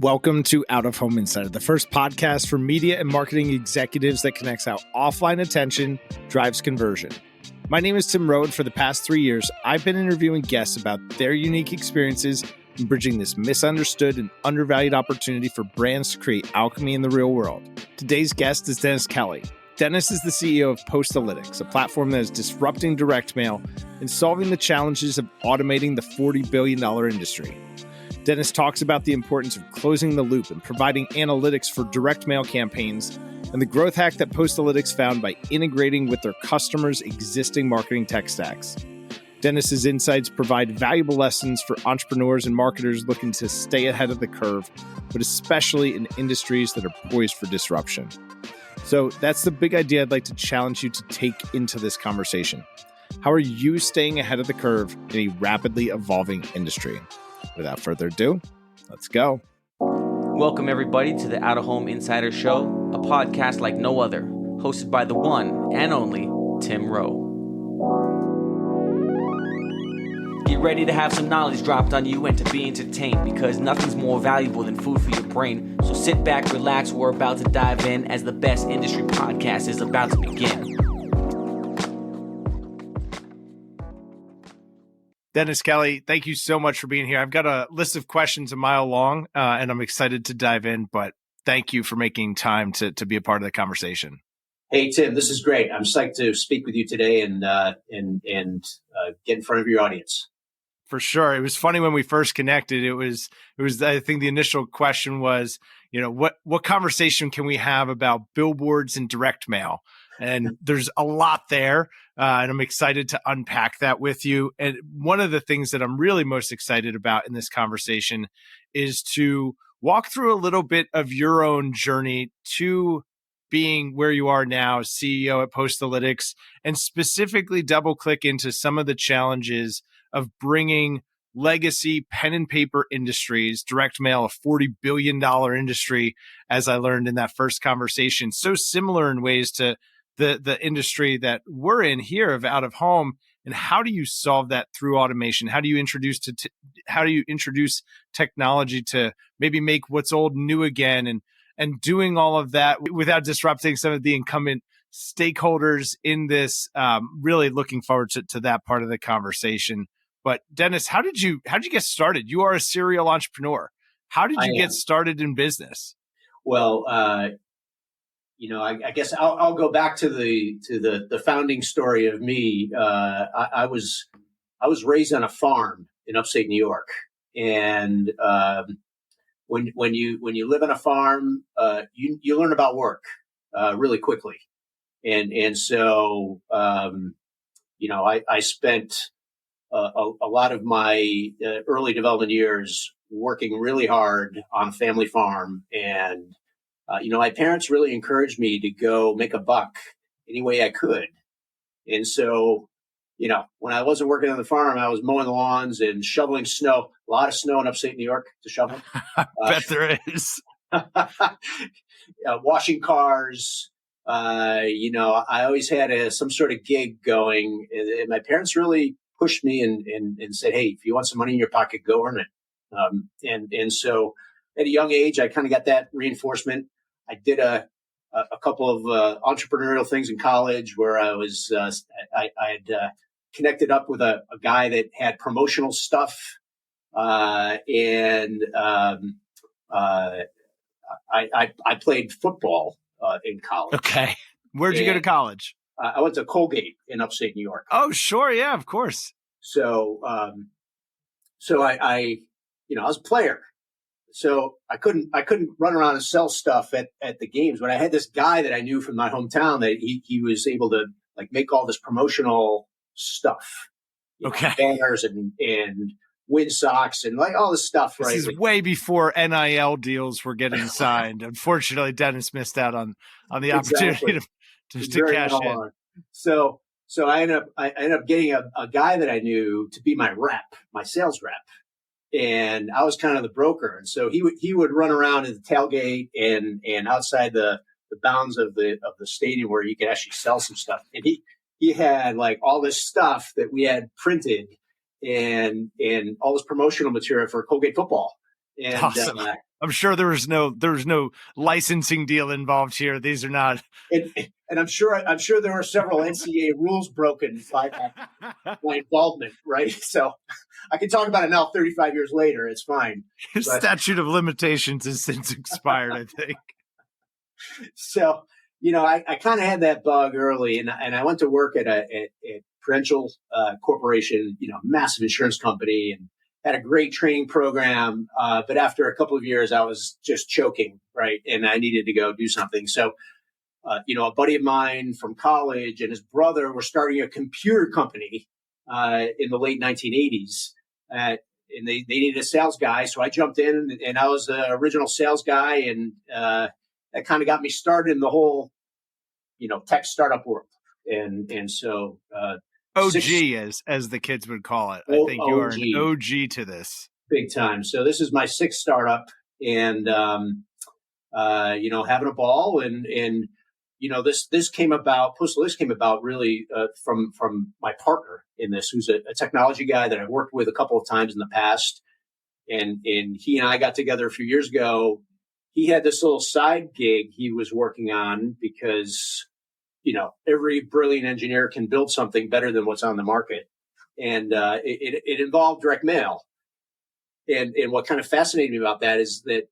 Welcome to Out of Home Insider, the first podcast for media and marketing executives that connects how offline attention drives conversion. My name is Tim Rowe, and for the past 3 years, I've been interviewing guests about their unique experiences in bridging this misunderstood and undervalued opportunity for brands to create alchemy in the real world. Today's guest is Dennis Kelly. Dennis is the CEO of Postalytics, a platform that is disrupting direct mail and solving the challenges of automating the $40 billion industry. Dennis talks about the importance of closing the loop and providing analytics for direct mail campaigns and the growth hack that Postalytics found by integrating with their customers' existing marketing tech stacks. Dennis's insights provide valuable lessons for entrepreneurs and marketers looking to stay ahead of the curve, but especially in industries that are poised for disruption. So that's the big idea I'd like to challenge you to take into this conversation. How are you staying ahead of the curve in a rapidly evolving industry? Without further ado, let's go. Welcome, everybody, to the Out of Home Insider Show, a podcast like no other, hosted by the one and only Tim Rowe. Get ready to have some knowledge dropped on you and to be entertained, because nothing's more valuable than food for your brain. So sit back, relax, we're about to dive in as the best industry podcast is about to begin. Dennis Kelly, thank you so much for being here. I've got a list of questions a mile long, and I'm excited to dive in, but thank you for making time to be a part of the conversation. Hey, Tim, this is great. I'm psyched to speak with you today and get in front of your audience. For sure. It was funny when we first connected. It was, I think the initial question was, what conversation can we have about billboards and direct mail? And there's a lot there, and I'm excited to unpack that with you. And one of the things that I'm really most excited about in this conversation is to walk through a little bit of your own journey to being where you are now, CEO at Postalytics, and specifically double click into some of the challenges of bringing legacy pen and paper industries, direct mail, a $40 billion industry, as I learned in that first conversation, so similar in ways to the industry that we're in here of out of home. And how do you solve that through automation? How do you introduce technology to maybe make what's old new again, and doing all of that without disrupting some of the incumbent stakeholders in this? Really looking forward to that part of the conversation. But Dennis, how did you get started? You are a serial entrepreneur. How did you get started in business? Well, I guess I'll go back to the founding story of me. I was raised on a farm in upstate New York, and when you live on a farm, you learn about work really quickly, and so I spent a lot of my early development years working really hard on a family farm. And, my parents really encouraged me to go make a buck any way I could. And so, when I wasn't working on the farm, I was mowing the lawns and shoveling snow, a lot of snow in upstate New York to shovel. I bet there is. Washing cars. I always had some sort of gig going, and my parents really pushed me and said, "Hey, if you want some money in your pocket, go earn it." And so at a young age, I kind of got that reinforcement. I did a couple of entrepreneurial things in college where I was I had connected up with a guy that had promotional stuff, and I played football in college. Okay, where'd you go to college? I went to Colgate in upstate New York. Oh, sure. Yeah, of course. So I was a player. So I couldn't run around and sell stuff at the games, but I had this guy that I knew from my hometown that he was able to make all this promotional stuff. Okay. Banners and wind socks and all this stuff. This is way before NIL deals were getting signed. Unfortunately, Dennis missed out on the opportunity to cash in. So I ended up getting a guy that I knew to be my sales rep, and I was kind of the broker. And so he would run around at the tailgate and outside the bounds of the stadium where you could actually sell some stuff. And he had all this stuff that we had printed and all this promotional material for Colgate football. And awesome. I'm sure there was no licensing deal involved here. These are not. And I'm sure there were several NCAA rules broken by my involvement, right? So I can talk about it now 35 years later. It's fine. But statute of limitations has since expired, I think. So, I kind of had that bug early, and I went to work at Prudential Corporation, massive insurance company, and had a great training program. But after a couple of years, I was just choking, right? And I needed to go do something. So, a buddy of mine from college and his brother were starting a computer company in the late 1980s. And they needed a sales guy. So I jumped in, and I was the original sales guy. And that kind of got me started in the whole, tech startup world. And so OG, as the kids would call it. I think you are an OG to this. Big time. So this is my sixth startup, and having a ball, and this came about. Postalytics came about really from my partner in this, who's a technology guy that I've worked with a couple of times in the past, and he and I got together a few years ago. He had this little side gig he was working on because every brilliant engineer can build something better than what's on the market, and it involved direct mail. And what kind of fascinated me about that is that,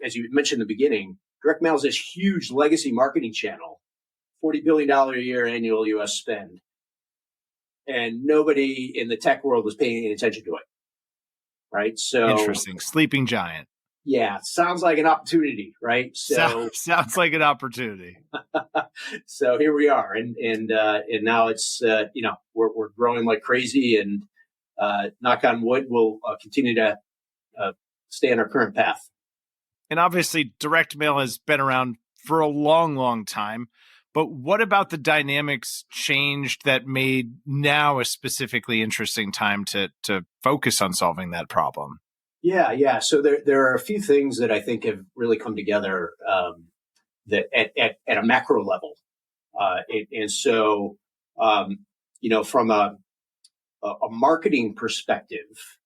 as you mentioned in the beginning, direct mail is this huge legacy marketing channel, $40 billion a year annual U.S. spend. And nobody in the tech world was paying any attention to it. Right? So interesting. Sleeping giant. Yeah. Sounds like an opportunity, right? So sounds like an opportunity. So here we are. And now it's, we're growing like crazy, and knock on wood, we'll continue to stay on our current path. And obviously, direct mail has been around for a long, long time. But what about the dynamics changed that made now a specifically interesting time to focus on solving that problem? Yeah. So there are a few things that I think have really come together that at a macro level, from a marketing perspective,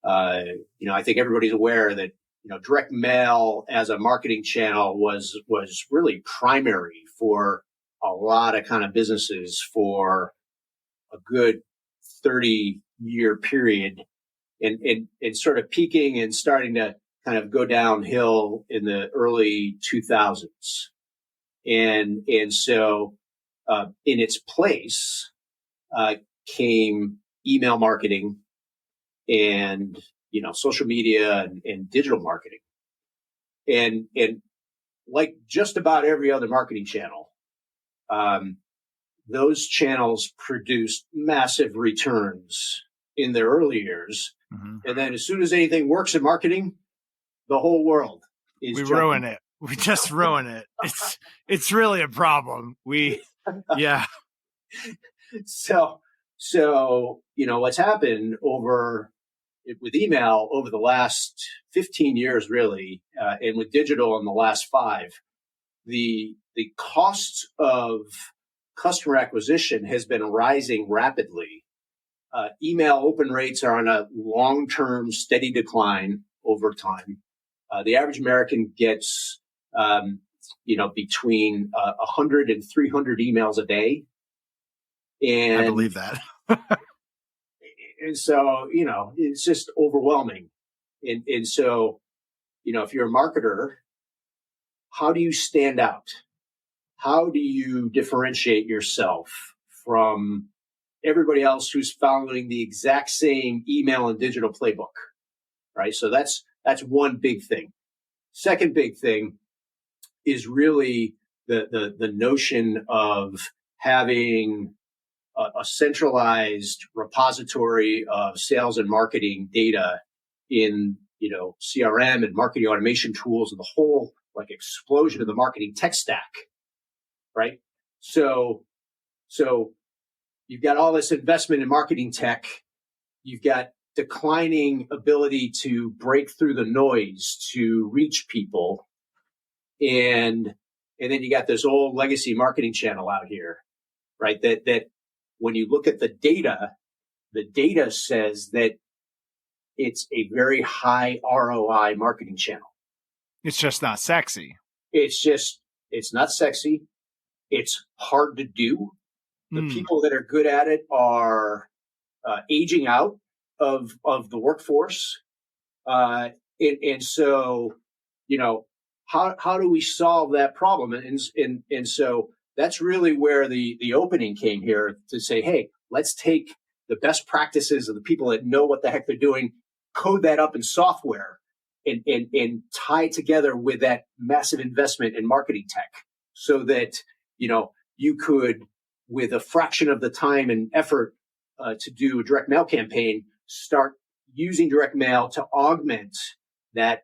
I think everybody's aware that direct mail as a marketing channel was really primary for a lot of kind of businesses for a good 30-year period, and sort of peaking and starting to kind of go downhill in the early 2000s. And so in its place came email marketing and social media and digital marketing. And like just about every other marketing channel, those channels produced massive returns in their early years. Mm-hmm. And then as soon as anything works in marketing, the whole world is ruin it. We just ruin it. It's really a problem. Yeah. So what's happened with email over the last 15 years, really, and with digital in the last 5, the cost of customer acquisition has been rising rapidly. Email open rates are on a long-term steady decline over time. The average American gets, between 100 and 300 emails a day. And I believe that. And so, it's just overwhelming. And so, if you're a marketer, how do you stand out? How do you differentiate yourself from everybody else who's following the exact same email and digital playbook? Right. So that's one big thing. Second big thing is really the notion of having a centralized repository of sales and marketing data in, CRM and marketing automation tools, and the whole explosion of the marketing tech stack. Right. So you've got all this investment in marketing tech. You've got declining ability to break through the noise to reach people. And then you got this old legacy marketing channel out here, right? That when you look at the data says that it's a very high ROI marketing channel. It's just not sexy. It's not sexy. It's hard to do. The people that are good at it are aging out of the workforce. And so, how do we solve that problem? And so that's really where the opening came here, to say, hey, let's take the best practices of the people that know what the heck they're doing, code that up in software, and tie together with that massive investment in marketing tech, so that, you could, with a fraction of the time and effort to do a direct mail campaign, start using direct mail to augment that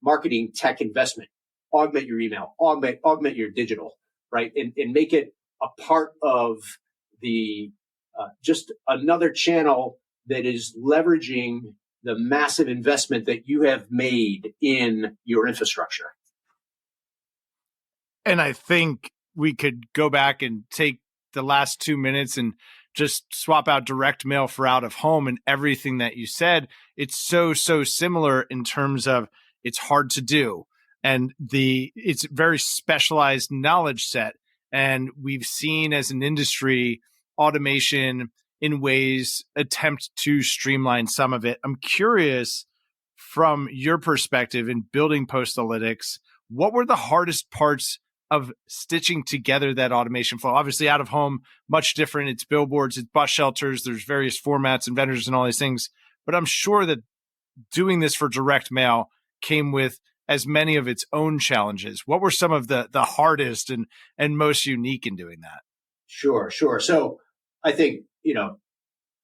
marketing tech investment, augment your email, augment your digital, right? And make it a part of the just another channel that is leveraging the massive investment that you have made in your infrastructure. And I think we could go back and take the last 2 minutes and just swap out direct mail for out of home, and everything that you said. It's so similar in terms of it's hard to do, and it's very specialized knowledge set. And we've seen as an industry automation in ways attempt to streamline some of it. I'm curious, from your perspective in building Postalytics, what were the hardest parts of stitching together that automation flow? Obviously, out of home, much different. It's billboards, it's bus shelters, there's various formats and vendors and all these things. But I'm sure that doing this for direct mail came with as many of its own challenges. What were some of the hardest and most unique in doing that? Sure. So I think,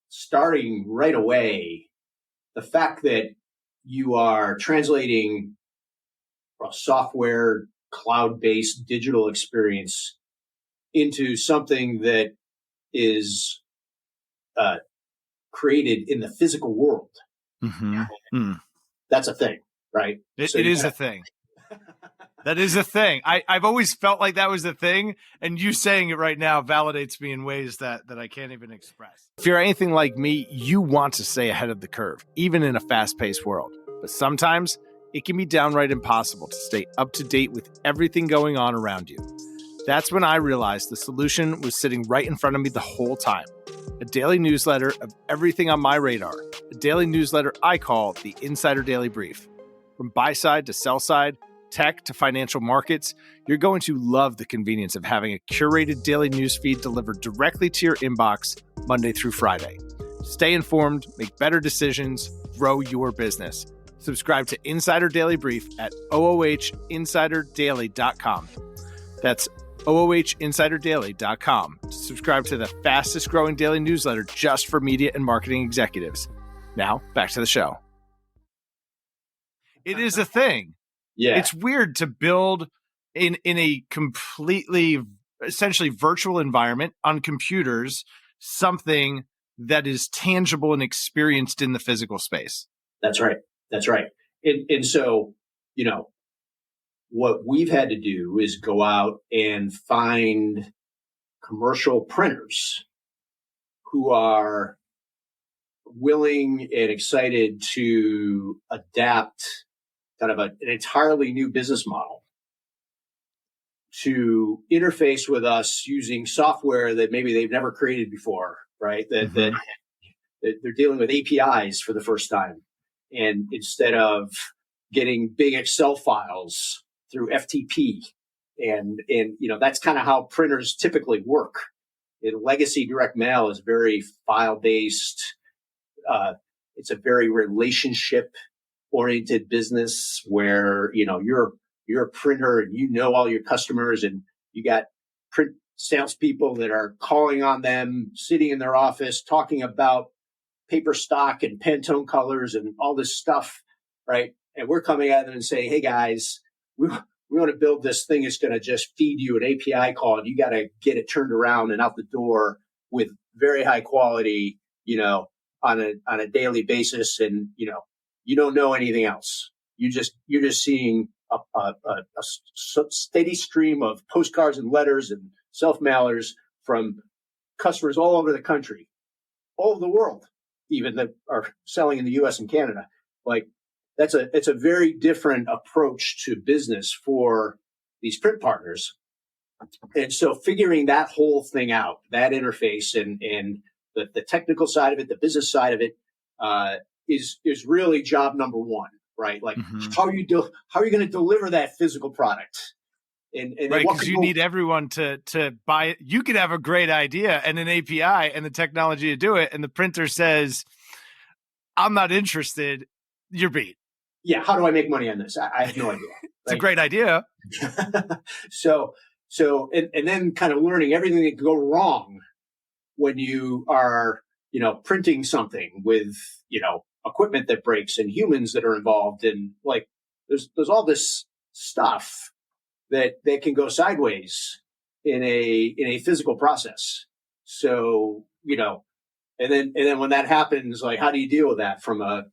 starting right away, the fact that you are translating a software, cloud-based digital experience into something that is created in the physical world. Mm-hmm. That's a thing, right? It is a thing. That is a thing. I've always felt like that was a thing, and you saying it right now validates me in ways that I can't even express. If you're anything like me, you want to stay ahead of the curve, even in a fast-paced world. But sometimes it can be downright impossible to stay up to date with everything going on around you. That's when I realized the solution was sitting right in front of me the whole time. A daily newsletter of everything on my radar. A daily newsletter I call the Insider Daily Brief. From buy side to sell side, tech to financial markets, you're going to love the convenience of having a curated daily newsfeed delivered directly to your inbox Monday through Friday. Stay informed, make better decisions, grow your business. Subscribe to Insider Daily Brief at oohinsiderdaily.com. That's oohinsiderdaily.com to subscribe to the fastest growing daily newsletter just for media and marketing executives. Now, back to the show. It is a thing. Yeah. It's weird to build in a completely, essentially virtual environment on computers, something that is tangible and experienced in the physical space. That's right. And so, what we've had to do is go out and find commercial printers who are willing and excited to adapt kind of an entirely new business model to interface with us using software that maybe they've never created before, right? That they're dealing with APIs for the first time. And instead of getting big Excel files through FTP, and that's kind of how printers typically work. In legacy direct mail is very file based. It's a very relationship oriented business where you're a printer and all your customers, and you got print salespeople that are calling on them, sitting in their office talking about paper stock and Pantone colors and all this stuff, right? And we're coming at them and saying, hey guys, we want to build this thing that's going to just feed you an API call, and you got to get it turned around and out the door with very high quality, on a daily basis. And, you don't know anything else. You're just seeing a steady stream of postcards and letters and self-mailers from customers all over the country, all over the world, even that are selling in the US and Canada. Like, it's a very different approach to business for these print partners. And so figuring that whole thing out, that interface and the technical side of it, the business side of it, is really job number one, right? Like how are you going to deliver that physical product? And right, because you need everyone to buy it. You could have a great idea and an API and the technology to do it, and the printer says, I'm not interested, you're beat. Yeah, how do I make money on this? I have no idea. It's a great idea. So and then kind of learning everything that could go wrong when you are, printing something with, equipment that breaks and humans that are involved, and like there's all this stuff that can go sideways in a physical process. So, and then when that happens, like how do you deal with that from a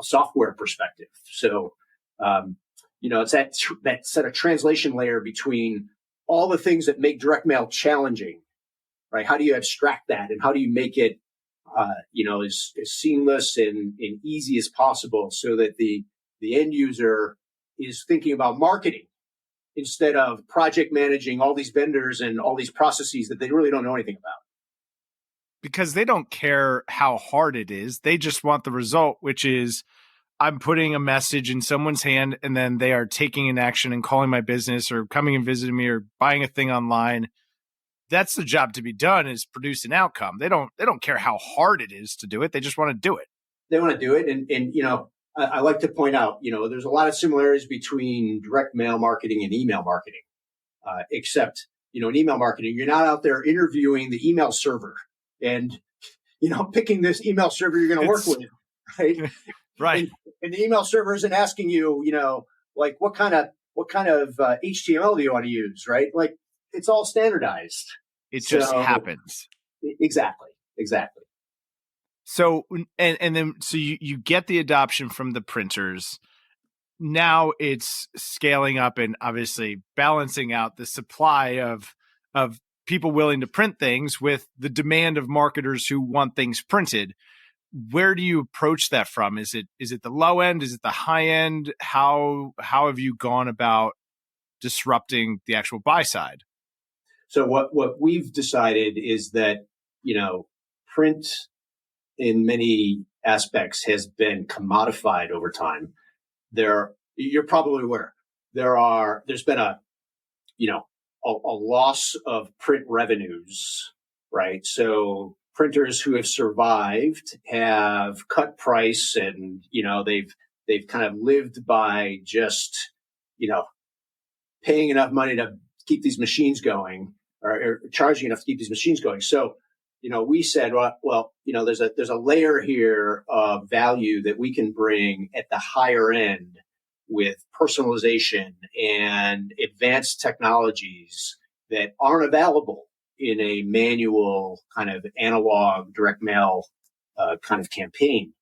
software perspective? So, it's that set of translation layer between all the things that make direct mail challenging, right? How do you abstract that, and how do you make it, as seamless and easy as possible, so that the end user is thinking about marketing instead of project managing all these vendors and all these processes that they really don't know anything about. Because they don't care how hard it is. They just want the result, which is I'm putting a message in someone's hand and then they are taking an action and calling my business or coming and visiting me or buying a thing online. That's the job to be done, is produce an outcome. They don't care how hard it is to do it. They just want to do it. They want to do it. And I like to point out, there's a lot of similarities between direct mail marketing and email marketing, except, in email marketing, you're not out there interviewing the email server and, picking this email server you're going to work with, right? Right. And the email server isn't asking you, like what kind of HTML do you want to use, right? Like it's all standardized. It just happens. Exactly. So, and then, so you get the adoption from the printers. Now it's scaling up and obviously balancing out the supply of people willing to print things with the demand of marketers who want things printed. Where do you approach that from? Is it the low end? Is it the high end? How have you gone about disrupting the actual buy side? So what we've decided is that, print in many aspects has been commodified over time. You're probably aware there's been a loss of print revenues, right? So printers who have survived have cut price, and they've kind of lived by just paying enough money to keep these machines going, or charging enough to keep these machines going. So we said, well, there's a layer here of value that we can bring at the higher end with personalization and advanced technologies that aren't available in a manual kind of analog direct mail kind of campaign.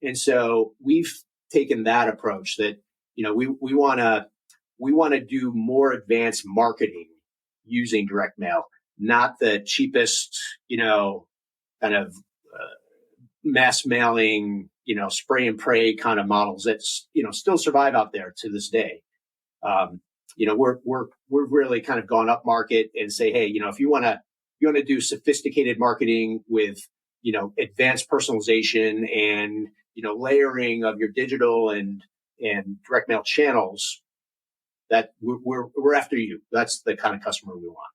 And so we've taken that approach that, we want to do more advanced marketing using direct mail, not the cheapest, kind of mass mailing, spray and pray kind of models that, still survive out there to this day. We're really kind of gone up market and say, hey, if you want to do sophisticated marketing with, advanced personalization and, layering of your digital and direct mail channels, that we're after you. That's the kind of customer we want.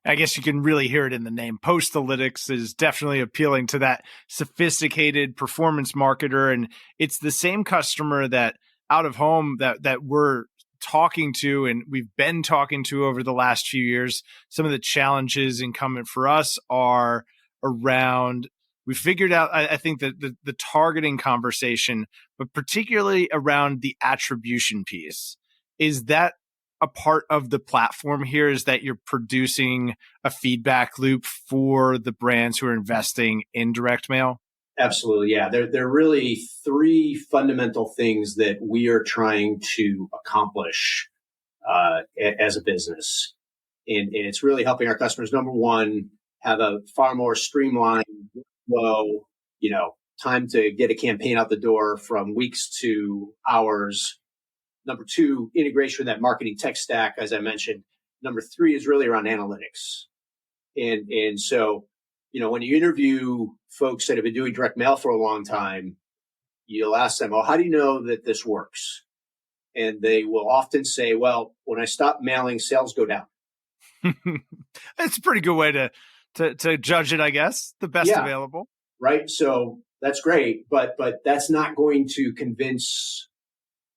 I guess you can really hear it in the name. Postalytics is definitely appealing to that sophisticated performance marketer. And it's the same customer that out of home that we're talking to, and we've been talking to over the last few years. Some of the challenges incumbent for us are around, we figured out, I think, that the targeting conversation, but particularly around the attribution piece. Is that a part of the platform here, is that you're producing a feedback loop for the brands who are investing in direct mail? Absolutely. Yeah. There are really three fundamental things that we are trying to accomplish as a business. And it's really helping our customers, number one, have a far more streamlined flow, time to get a campaign out the door from weeks to hours. Number two, integration with that marketing tech stack, as I mentioned. Number three is really around analytics. And so, when you interview folks that have been doing direct mail for a long time, you'll ask them, how do you know that this works? And they will often say, well, when I stop mailing, sales go down. It's a pretty good way to judge it, I guess. The best available. Right. So that's great. But that's not going to convince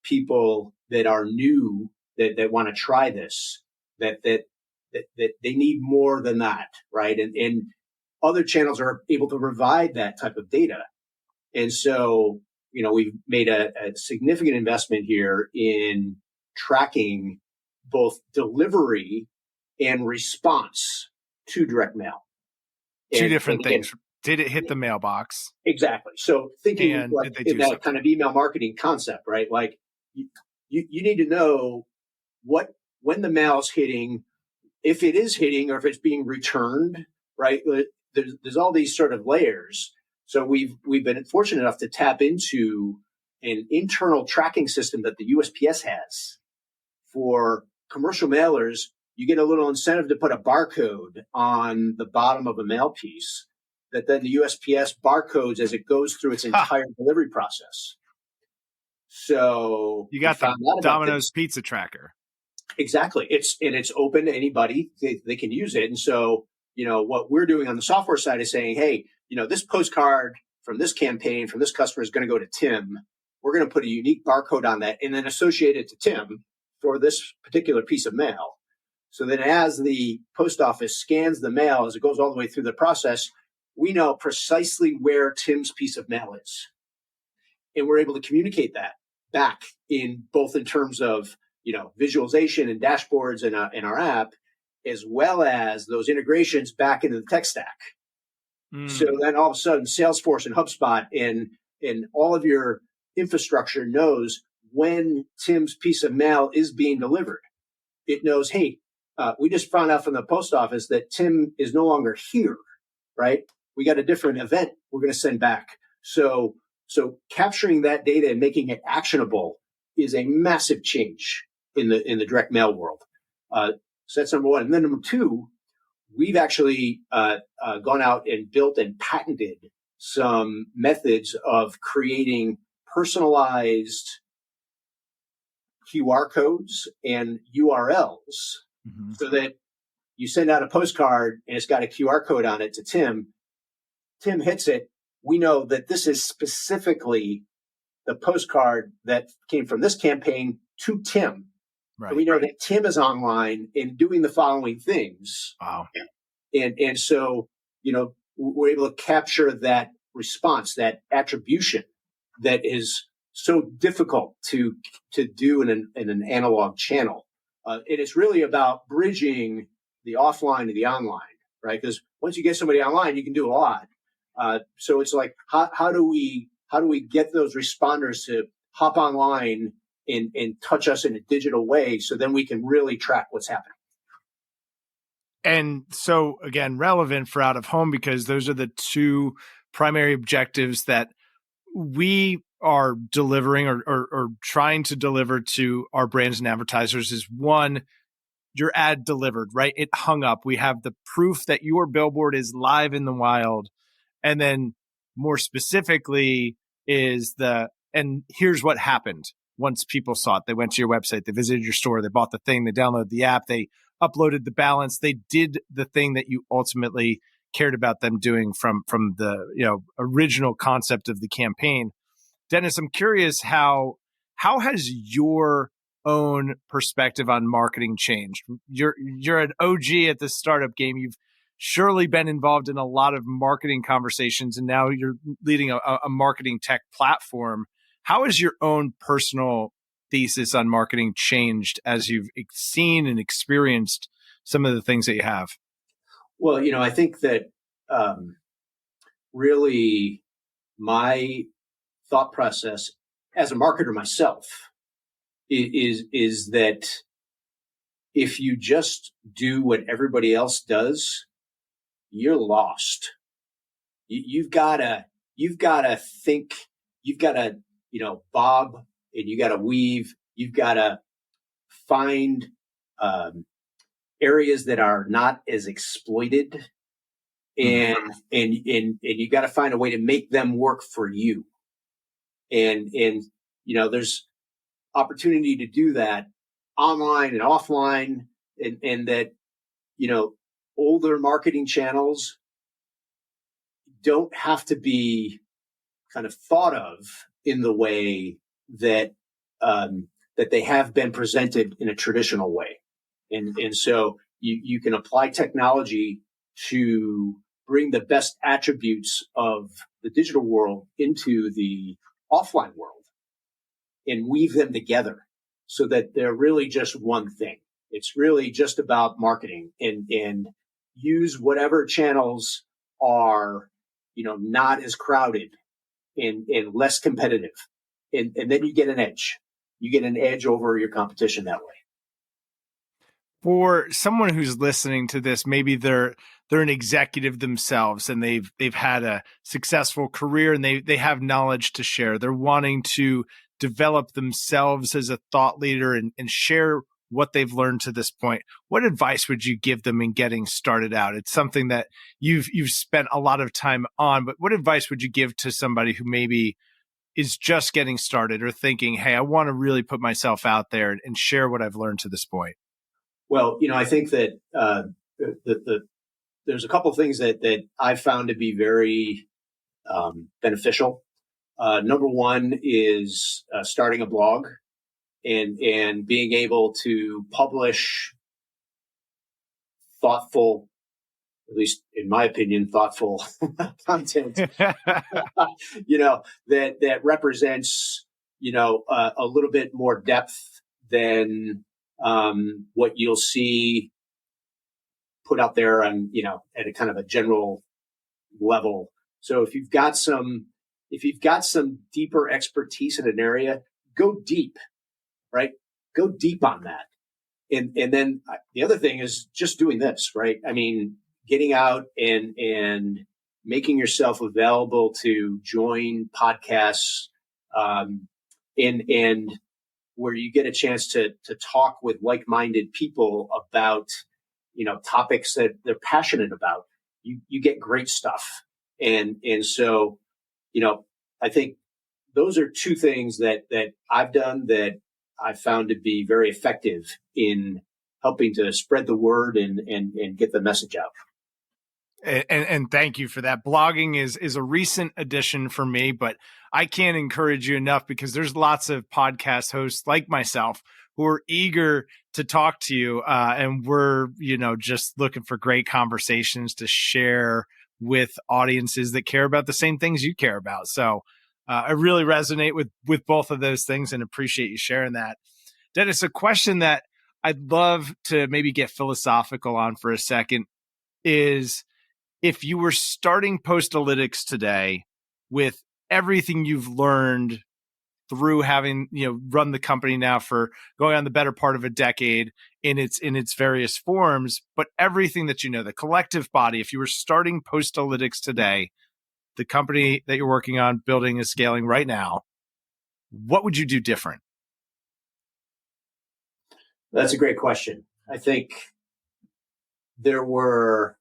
people that are new that want to try this, that they need more than that. Right. And other channels are able to provide that type of data. And so, we've made a significant investment here in tracking both delivery and response to direct mail. Two different things. Did it hit the mailbox? Exactly. So thinking in that kind of email marketing concept, right? Like you need to know when the mail is hitting, if it is hitting or if it's being returned, right? There's all these sort of layers. So we've been fortunate enough to tap into an internal tracking system that the USPS has for commercial mailers. You get a little incentive to put a barcode on the bottom of a mail piece that then the USPS barcodes as it goes through its entire delivery process. So you got the Domino's pizza tracker. Exactly. It's open to anybody. They can use it. And so, what we're doing on the software side is saying, hey, this postcard from this campaign from this customer is going to go to Tim. We're going to put a unique barcode on that and then associate it to Tim for this particular piece of mail. So that as the post office scans the mail, as it goes all the way through the process, we know precisely where Tim's piece of mail is. And we're able to communicate that back in terms of, visualization and dashboards in our app, as well as those integrations back into the tech stack. So then all of a sudden, Salesforce and HubSpot and all of your infrastructure knows when Tim's piece of mail is being delivered. It knows, hey, we just found out from the post office that Tim is no longer here, right? We got a different event we're going to send back. So capturing that data and making it actionable is a massive change in the direct mail world. So that's number one. And then number two, we've actually gone out and built and patented some methods of creating personalized QR codes and URLs so that you send out a postcard and it's got a QR code on it to Tim. Tim hits it. We know that this is specifically the postcard that came from this campaign to Tim. Right. We know that Tim is online and doing the following things. Wow. And so, we're able to capture that response, that attribution that is so difficult to do in an analog channel. And it's really about bridging the offline to the online, right? Because once you get somebody online, you can do a lot. So it's like, how do we get those responders to hop online and touch us in a digital way so then we can really track what's happening? And so, again, relevant for out of home because those are the two primary objectives that we are delivering or trying to deliver to our brands and advertisers is one, your ad delivered, right? It hung up. We have the proof that your billboard is live in the wild. And then more specifically and here's what happened once people saw it. They went to your website, they visited your store, they bought the thing, they downloaded the app, they uploaded the balance, they did the thing that you ultimately cared about them doing from the original concept of the campaign. Dennis, I'm curious how has your own perspective on marketing changed? You're an OG at the startup game. You've surely been involved in a lot of marketing conversations, and now you're leading a marketing tech platform. How has your own personal thesis on marketing changed as you've seen and experienced some of the things that you have? Well, I think that really my thought process as a marketer myself is that if you just do what everybody else does, you're lost. You've got to you've got to think, you've got to, bob, and you got to weave, you've got to find areas that are not as exploited, and you got to find a way to make them work for you. And there's opportunity to do that online and offline, and that, older marketing channels don't have to be kind of thought of in the way that that they have been presented in a traditional way. And so you can apply technology to bring the best attributes of the digital world into the offline world and weave them together so that they're really just one thing. It's really just about marketing, and use whatever channels are, not as crowded and less competitive. And then you get an edge. You get an edge over your competition that way. For someone who's listening to this, maybe they're an executive themselves and they've had a successful career and they have knowledge to share. They're wanting to develop themselves as a thought leader and share what they've learned to this point. What advice would you give them in getting started out? It's something that you've spent a lot of time on, but what advice would you give to somebody who maybe is just getting started or thinking, hey, I want to really put myself out there and share what I've learned to this point? Well, I think that there's a couple of things that I've found to be very beneficial. Number one is starting a blog and being able to publish thoughtful, at least in my opinion, thoughtful content, that represents, a little bit more depth than what you'll see put out there on, at a kind of a general level. So if you've got some deeper expertise in an area, go deep, right? Go deep on that. And then the other thing is just doing this, right? I mean, getting out and making yourself available to join podcasts, and where you get a chance to talk with like-minded people about, topics that they're passionate about. You get great stuff. And so, I think those are two things that I've done that I found to be very effective in helping to spread the word and get the message out. And thank you for that. Blogging is a recent addition for me, but I can't encourage you enough because there's lots of podcast hosts like myself who are eager to talk to you. And we're, just looking for great conversations to share with audiences that care about the same things you care about. So I really resonate with both of those things and appreciate you sharing that. Dennis, a question that I'd love to maybe get philosophical on for a second is, if you were starting Postalytics today with everything you've learned through having, run the company now for going on the better part of a decade in its various forms, but everything that the collective body, if you were starting Postalytics today, the company that you're working on building and scaling right now, what would you do different? That's a great question. I think there were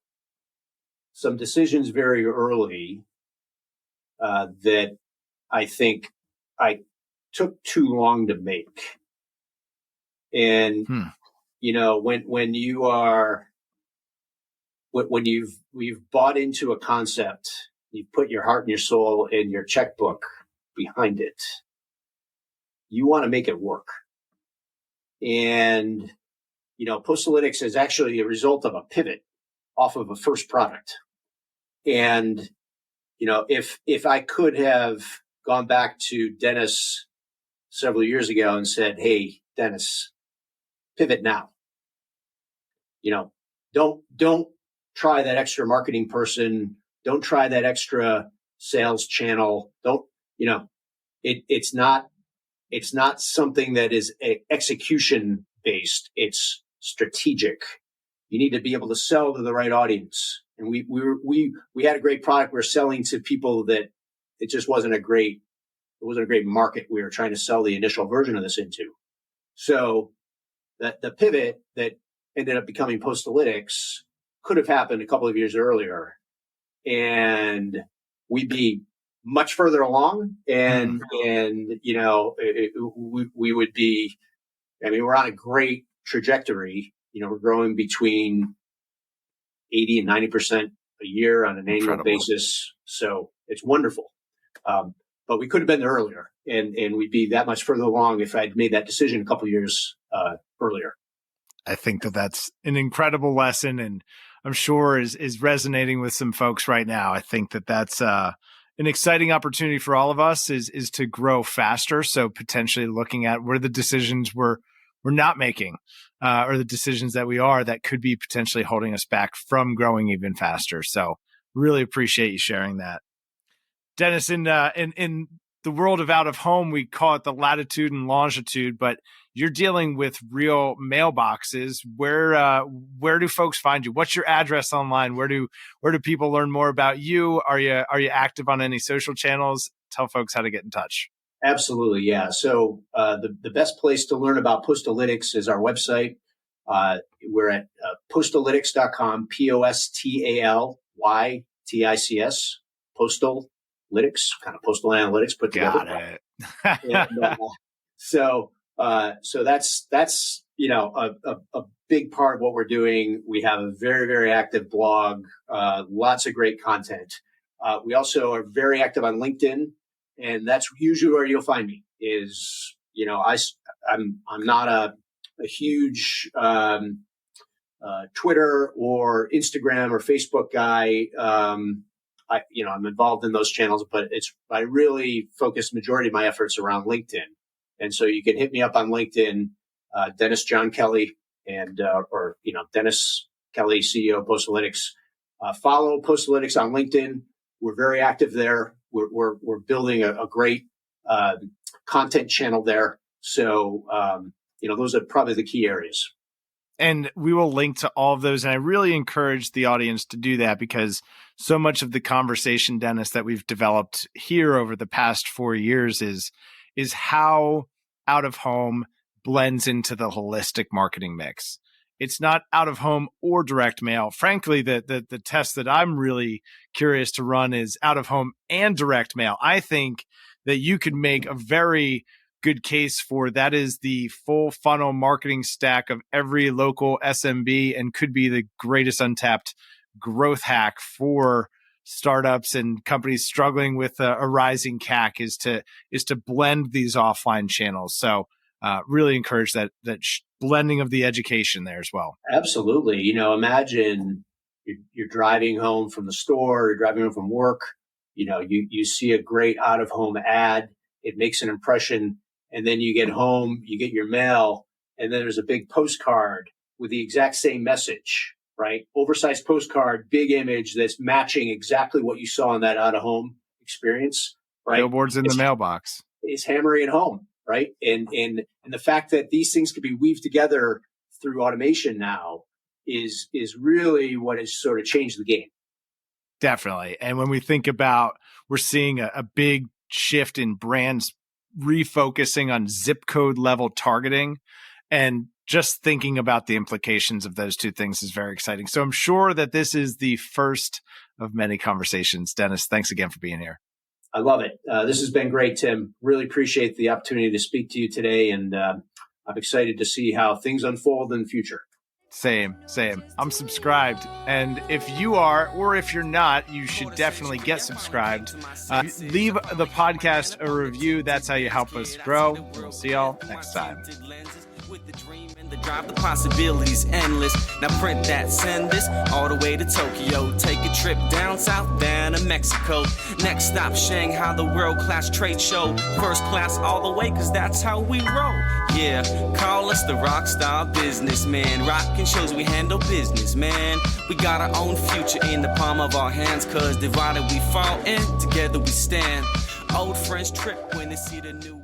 some decisions very early that I think I took too long to make. And, when you've bought into a concept, you've put your heart and your soul and your checkbook behind it, you want to make it work. And, Postalytics is actually a result of a pivot off of a first product. And, if I could have gone back to Dennis several years ago and said, hey, Dennis, pivot now. Don't try that extra marketing person. Don't try that extra sales channel. It's not something that is execution based. It's strategic. You need to be able to sell to the right audience. And we had a great product. We're selling to people that it just wasn't a great market we were trying to sell the initial version of this into. So the pivot that ended up becoming Postalytics could have happened a couple of years earlier, and we'd be much further along. And we would be. I mean, we're on a great trajectory. We're growing between 80 and 90% a year on an annual basis. So it's wonderful. But we could have been there earlier, and we'd be that much further along if I'd made that decision a couple of years earlier. I think that's an incredible lesson, and I'm sure is resonating with some folks right now. I think that's an exciting opportunity for all of us is to grow faster. So potentially looking at where the decisions we're not making, or the decisions that we are that could be potentially holding us back from growing even faster. So really appreciate you sharing that. Dennis, in the world of out of home, we call it the latitude and longitude, but you're dealing with real mailboxes. Where do folks find you? What's your address online? Where do people learn more about you? Are you active on any social channels? Tell folks how to get in touch. Absolutely, yeah. So the best place to learn about Postalytics is our website. We're at postalytics.com, Postalytics, Postalytics, kind of postal analytics put together. Got it. And, so that's a big part of what we're doing. We have a very, very active blog, lots of great content. We also are very active on LinkedIn, and that's usually where you'll find me. I'm not a huge Twitter or Instagram or Facebook guy. I'm involved in those channels, but I really focus majority of my efforts around LinkedIn. And so you can hit me up on LinkedIn, Dennis John Kelly, and or Dennis Kelly, CEO of Postalytics. Follow Postalytics on LinkedIn. We're very active there. We're building a great content channel there. So those are probably the key areas. And we will link to all of those. And I really encourage the audience to do that, because so much of the conversation, Dennis, that we've developed here over the past 4 years is how out of home blends into the holistic marketing mix. It's not out of home or direct mail. Frankly, the test that I'm really curious to run is out of home and direct mail. I think that you could make a very good case for that is the full funnel marketing stack of every local SMB, and could be the greatest untapped growth hack for startups and companies struggling with a rising CAC is to blend these offline channels. So really encourage that blending of the education there as well. Absolutely. Imagine you're driving home from the store, you're driving home from work, you see a great out of home ad, it makes an impression. And then you get home, you get your mail, and then there's a big postcard with the exact same message, right? Oversized postcard, big image that's matching exactly what you saw in that out-of-home experience, right? Billboards in the mailbox. It's hammering it home, right? And the fact that these things can be weaved together through automation now is really what has sort of changed the game. Definitely. And when we think about, we're seeing a big shift in brands refocusing on zip code level targeting, and just thinking about the implications of those two things is very exciting. So I'm sure that this is the first of many conversations. Dennis, thanks again for being here. I love it. This has been great, Tim. Really appreciate the opportunity to speak to you today. And I'm excited to see how things unfold in the future. Same. I'm subscribed. And if you are, or if you're not, you should definitely get subscribed. Leave the podcast a review. That's how you help us grow. And we'll see y'all next time. With the dream and the drive, the possibilities endless. Now print that, send this all the way to Tokyo. Take a trip down south, down to Mexico. Next stop, Shanghai, the world-class trade show. First class all the way, cause that's how we roll. Yeah, call us the rock star businessman. Rockin' shows, we handle business, man. We got our own future in the palm of our hands, cause divided we fall and together we stand. Old friends trip when they see the new